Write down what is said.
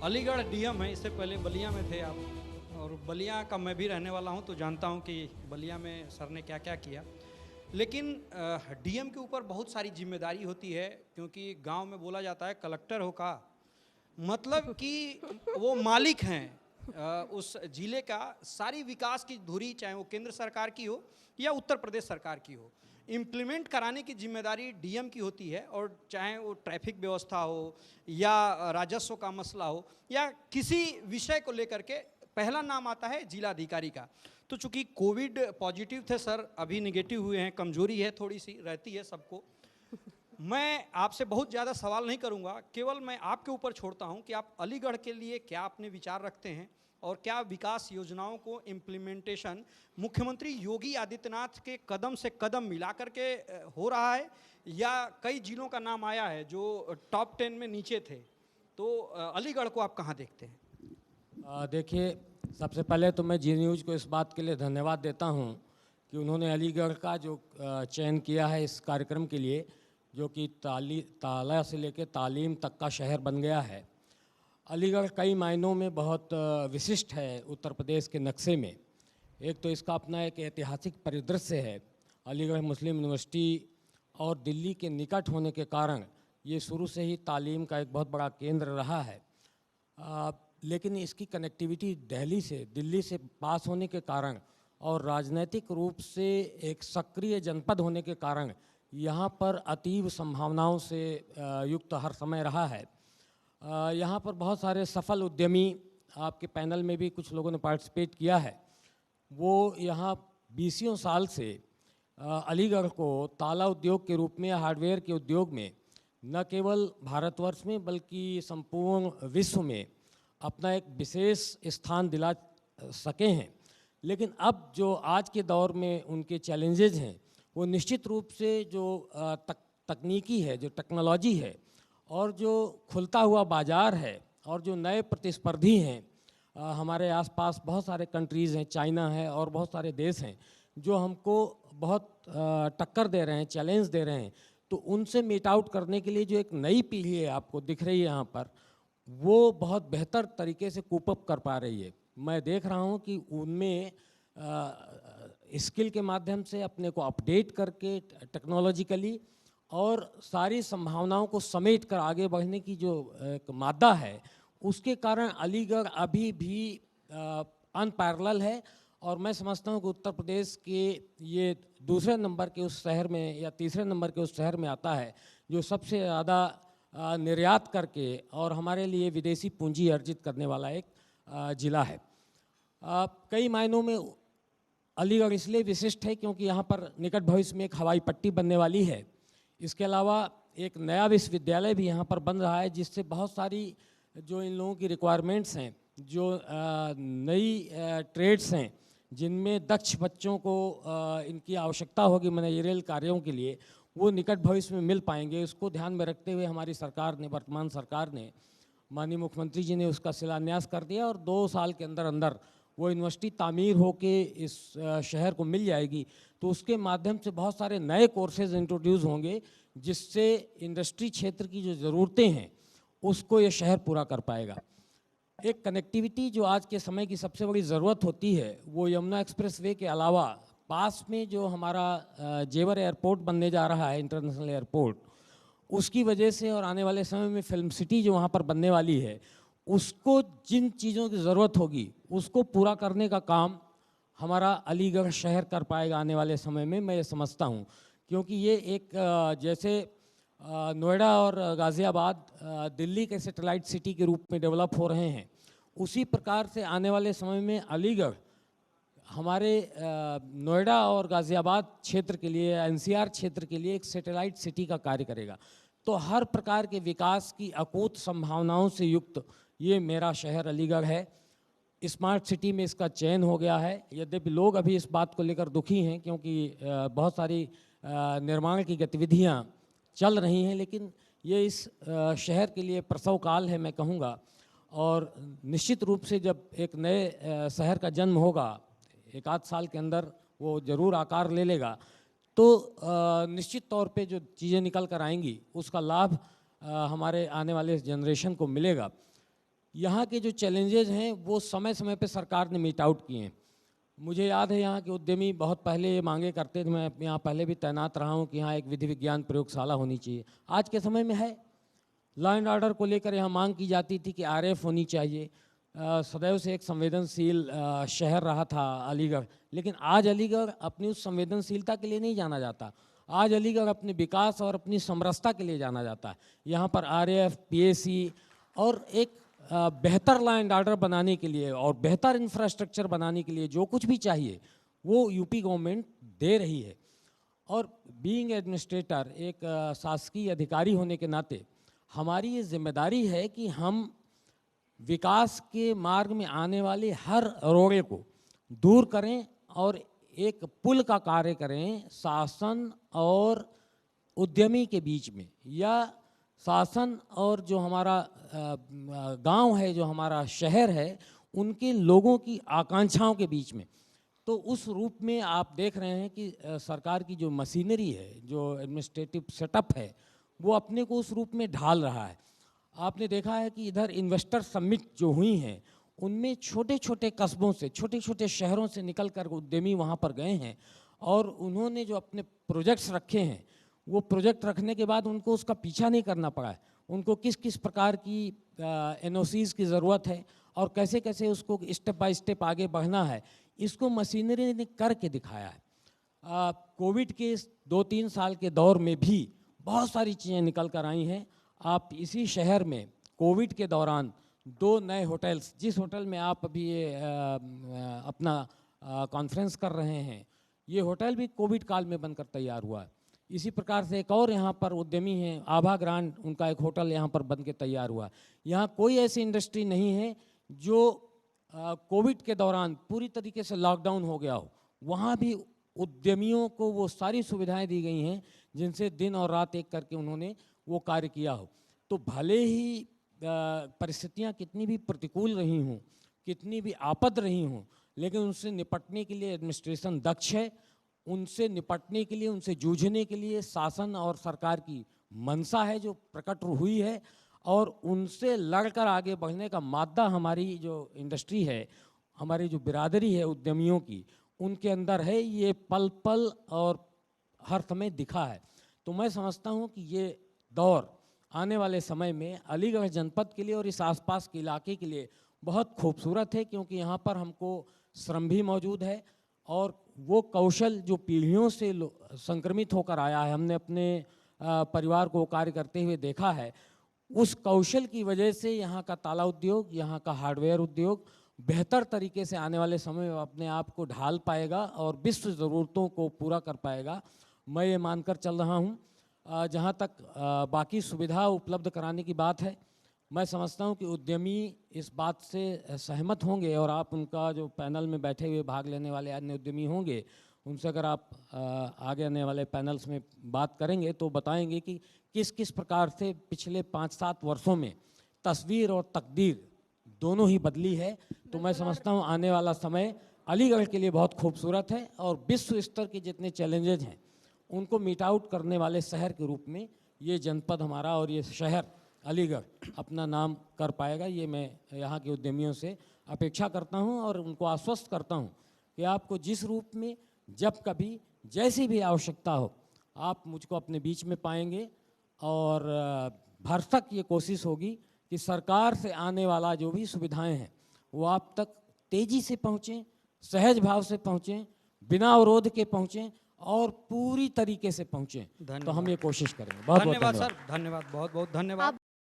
Aligarh DM है, इससे पहले बलिया में थे आप, और बलिया का मैं भी रहने वाला हूं, तो जानता हूं कि बलिया में सर ने क्या क्या किया। लेकिन डीएम के ऊपर बहुत सारी जिम्मेदारी होती है, क्योंकि गांव में बोला जाता है कलेक्टर हो का मतलब कि वो मालिक हैं उस जिले का। सारी विकास की धुरी, चाहे वो केंद्र सरकार की हो या उत्तर प्रदेश सरकार की हो, इम्प्लीमेंट कराने की जिम्मेदारी डीएम की होती है। और चाहे वो ट्रैफिक व्यवस्था हो या राजस्व का मसला हो या किसी विषय को लेकर के, पहला नाम आता है जिलाधिकारी का। तो चूंकि कोविड पॉजिटिव थे सर, अभी निगेटिव हुए हैं, कमजोरी है थोड़ी सी रहती है सबको। मैं आपसे बहुत ज़्यादा सवाल नहीं करूंगा, केवल मैं आपके ऊपर छोड़ता हूं कि आप अलीगढ़ के लिए क्या अपने विचार रखते हैं और क्या विकास योजनाओं को इम्प्लीमेंटेशन मुख्यमंत्री योगी आदित्यनाथ के कदम से कदम मिला करके हो रहा है, या कई जिलों का नाम आया है जो टॉप 10 में नीचे थे। तो अलीगढ़ को आप कहाँ देखते हैं? देखिए, सबसे पहले तो मैं जी न्यूज़ को इस बात के लिए धन्यवाद देता हूं कि उन्होंने अलीगढ़ का जो चयन किया है इस कार्यक्रम के लिए, जो कि ताला से लेकर तालीम तक का शहर बन गया है। अलीगढ़ कई मायनों में बहुत विशिष्ट है उत्तर प्रदेश के नक्शे में। एक तो इसका अपना एक ऐतिहासिक परिदृश्य है। अलीगढ़ मुस्लिम यूनिवर्सिटी और दिल्ली के निकट होने के कारण ये शुरू से ही तालीम का एक बहुत बड़ा केंद्र रहा है। लेकिन इसकी कनेक्टिविटी दिल्ली से पास होने के कारण और राजनीतिक रूप से एक सक्रिय जनपद होने के कारण यहाँ पर अतीव संभावनाओं से युक्त हर समय रहा है। यहाँ पर बहुत सारे सफल उद्यमी, आपके पैनल में भी कुछ लोगों ने पार्टिसिपेट किया है, वो यहाँ 20 साल से अलीगढ़ को ताला उद्योग के रूप में, हार्डवेयर के उद्योग में न केवल भारतवर्ष में बल्कि संपूर्ण विश्व में अपना एक विशेष स्थान दिला सके हैं। लेकिन अब जो आज के दौर में उनके चैलेंजेज हैं, वो निश्चित रूप से जो तकनीकी है, जो टेक्नोलॉजी है, और जो खुलता हुआ बाज़ार है, और जो नए प्रतिस्पर्धी हैं, हमारे आसपास बहुत सारे कंट्रीज़ हैं, चाइना है और बहुत सारे देश हैं जो हमको बहुत टक्कर दे रहे हैं, चैलेंज दे रहे हैं। तो उनसे मीट आउट करने के लिए जो एक नई पीढ़ी है आपको दिख रही है यहाँ पर, वो बहुत बेहतर तरीके से कूप अप कर पा रही है। मैं देख रहा हूँ कि उनमें स्किल के माध्यम से अपने को अपडेट करके टेक्नोलॉजिकली और सारी संभावनाओं को समेट कर आगे बढ़ने की जो एक मादा है, उसके कारण अलीगढ़ अभी भी अनपैरेलल है। और मैं समझता हूँ कि उत्तर प्रदेश के ये दूसरे नंबर के उस शहर में या तीसरे नंबर के उस शहर में आता है जो सबसे ज़्यादा निर्यात करके और हमारे लिए विदेशी पूंजी अर्जित करने वाला एक ज़िला है। कई मायनों में अलीगढ़ इसलिए विशिष्ट है क्योंकि यहाँ पर निकट भविष्य में एक हवाई पट्टी बनने वाली है। इसके अलावा एक नया विश्वविद्यालय भी यहाँ पर बन रहा है, जिससे बहुत सारी जो इन लोगों की रिक्वायरमेंट्स हैं, जो नई ट्रेड्स हैं, जिनमें दक्ष बच्चों को इनकी आवश्यकता होगी मैनेजरियल कार्यों के लिए, वो निकट भविष्य में मिल पाएंगे। उसको ध्यान में रखते हुए हमारी सरकार ने, वर्तमान सरकार ने, माननीय मुख्यमंत्री जी ने उसका शिलान्यास कर दिया और 2 साल के अंदर अंदर वो यूनिवर्सिटी तामीर होके इस शहर को मिल जाएगी। तो उसके माध्यम से बहुत सारे नए कोर्सेज इंट्रोड्यूस होंगे, जिससे इंडस्ट्री क्षेत्र की जो ज़रूरतें हैं उसको ये शहर पूरा कर पाएगा। एक कनेक्टिविटी जो आज के समय की सबसे बड़ी ज़रूरत होती है, वो यमुना एक्सप्रेसवे के अलावा पास में जो हमारा जेवर एयरपोर्ट बनने जा रहा है, इंटरनेशनल एयरपोर्ट, उसकी वजह से और आने वाले समय में फिल्म सिटी जो वहाँ पर बनने वाली है, उसको जिन चीज़ों की ज़रूरत होगी उसको पूरा करने का काम हमारा अलीगढ़ शहर कर पाएगा आने वाले समय में, मैं ये समझता हूँ। क्योंकि ये एक जैसे नोएडा और गाज़ियाबाद दिल्ली के सैटेलाइट सिटी के रूप में डेवलप हो रहे हैं, उसी प्रकार से आने वाले समय में अलीगढ़ हमारे नोएडा और गाज़ियाबाद क्षेत्र के लिए, एनसीआर क्षेत्र के लिए एक सैटेलाइट सिटी का कार्य करेगा। तो हर प्रकार के विकास की अकूत संभावनाओं से युक्त ये मेरा शहर अलीगढ़ है। स्मार्ट सिटी में इसका चयन हो गया है। यद्यपि लोग अभी इस बात को लेकर दुखी हैं क्योंकि बहुत सारी निर्माण की गतिविधियां चल रही हैं, लेकिन ये इस शहर के लिए प्रसव काल है, मैं कहूँगा। और निश्चित रूप से जब एक नए शहर का जन्म होगा, 1 आध साल के अंदर वो ज़रूर आकार ले लेगा, तो निश्चित तौर पे जो चीज़ें निकल कर आएंगी उसका लाभ हमारे आने वाले जनरेशन को मिलेगा। यहाँ के जो चैलेंजेस हैं वो समय समय पे सरकार ने मीट आउट किए हैं। मुझे याद है यहाँ के उद्यमी बहुत पहले ये मांगे करते थे, मैं यहाँ पहले भी तैनात रहा हूँ कि यहाँ एक विधि विज्ञान प्रयोगशाला होनी चाहिए। आज के समय में है, लॉ एंड ऑर्डर को लेकर यहाँ मांग की जाती थी कि आरएफ होनी चाहिए। सदैव से एक संवेदनशील शहर रहा था अलीगढ़, लेकिन आज अलीगढ़ अपनी उस संवेदनशीलता के लिए नहीं जाना जाता। आज अलीगढ़ अपने विकास और अपनी समरसता के लिए जाना जाता है। यहाँ पर आरएफ, पीएसी और एक बेहतर लॉ एंड ऑर्डर बनाने के लिए और बेहतर इंफ्रास्ट्रक्चर बनाने के लिए जो कुछ भी चाहिए वो यूपी गवर्नमेंट दे रही है। और बीइंग एडमिनिस्ट्रेटर, एक शासकीय अधिकारी होने के नाते हमारी ये जिम्मेदारी है कि हम विकास के मार्ग में आने वाले हर रोड़े को दूर करें और एक पुल का कार्य करें शासन और उद्यमी के बीच में, या शासन और जो हमारा गांव है, जो हमारा शहर है, उनके लोगों की आकांक्षाओं के बीच में। तो उस रूप में आप देख रहे हैं कि सरकार की जो मशीनरी है, जो एडमिनिस्ट्रेटिव सेटअप है, वो अपने को उस रूप में ढाल रहा है। आपने देखा है कि इधर इन्वेस्टर समिट जो हुई हैं, उनमें छोटे छोटे कस्बों से, छोटे छोटे शहरों से निकल कर उद्यमी वहाँ पर गए हैं और उन्होंने जो अपने प्रोजेक्ट्स रखे हैं, वो प्रोजेक्ट रखने के बाद उनको उसका पीछा नहीं करना पड़ा है। उनको किस किस प्रकार की एनओसीज़ की ज़रूरत है और कैसे कैसे उसको स्टेप बाय स्टेप आगे बढ़ना है, इसको मशीनरी ने करके दिखाया है। कोविड के इस 2-3 साल के दौर में भी बहुत सारी चीज़ें निकल कर आई हैं। आप इसी शहर में कोविड के दौरान 2 नए होटल्स, जिस होटल में आप अभी ये अपना कॉन्फ्रेंस कर रहे हैं, ये होटल भी कोविड काल में बनकर तैयार हुआ है। इसी प्रकार से एक और यहाँ पर उद्यमी हैं, आभा ग्रांड, उनका एक होटल यहाँ पर बन के तैयार हुआ। यहाँ कोई ऐसी इंडस्ट्री नहीं है जो कोविड के दौरान पूरी तरीके से लॉकडाउन हो गया हो। वहाँ भी उद्यमियों को वो सारी सुविधाएं दी गई हैं जिनसे दिन और रात एक करके उन्होंने वो कार्य किया हो। तो भले ही परिस्थितियाँ कितनी भी प्रतिकूल रही हों, कितनी भी आपद रही हों, लेकिन उनसे निपटने के लिए एडमिनिस्ट्रेशन दक्ष है। उनसे निपटने के लिए, उनसे जूझने के लिए शासन और सरकार की मंशा है जो प्रकट हुई है, और उनसे लड़कर आगे बढ़ने का मादा हमारी जो इंडस्ट्री है, हमारी जो बिरादरी है उद्यमियों की, उनके अंदर है। ये पल पल और हर समय दिखा है। तो मैं समझता हूँ कि ये दौर आने वाले समय में अलीगढ़ जनपद के लिए और इस आसपास के इलाके के लिए बहुत खूबसूरत है, क्योंकि यहाँ पर हमको श्रम भी मौजूद है और वो कौशल जो पीढ़ियों से संक्रमित होकर आया है, हमने अपने परिवार को कार्य करते हुए देखा है, उस कौशल की वजह से यहाँ का ताला उद्योग, यहाँ का हार्डवेयर उद्योग बेहतर तरीके से आने वाले समय में अपने आप को ढाल पाएगा और विश्व ज़रूरतों को पूरा कर पाएगा। मैं ये मानकर चल रहा हूँ। जहाँ तक बाकी सुविधा उपलब्ध कराने की बात है, मैं समझता हूँ कि उद्यमी इस बात से सहमत होंगे, और आप उनका जो पैनल में बैठे हुए भाग लेने वाले अन्य उद्यमी होंगे, उनसे अगर आप आगे आने वाले पैनल्स में बात करेंगे तो बताएंगे कि किस किस प्रकार से पिछले 5-7 वर्षों में तस्वीर और तकदीर दोनों ही बदली है। तो मैं समझता हूँ आने वाला समय अलीगढ़ के लिए बहुत खूबसूरत है और विश्व स्तर के जितने चैलेंजेज हैं उनको मीट आउट करने वाले शहर के रूप में ये जनपद हमारा और ये शहर अलीगढ़ अपना नाम कर पाएगा। ये मैं यहाँ के उद्यमियों से अपेक्षा करता हूँ और उनको आश्वस्त करता हूँ कि आपको जिस रूप में, जब कभी, जैसी भी आवश्यकता हो, आप मुझको अपने बीच में पाएंगे। और भरसक ये कोशिश होगी कि सरकार से आने वाला जो भी सुविधाएं हैं वो आप तक तेज़ी से पहुँचें, सहज भाव से पहुँचें, बिना अवरोध के पहुँचें और पूरी तरीके से पहुँचें। तो हम ये कोशिश करेंगे। बहुत धन्यवाद सर, धन्यवाद, बहुत बहुत धन्यवाद।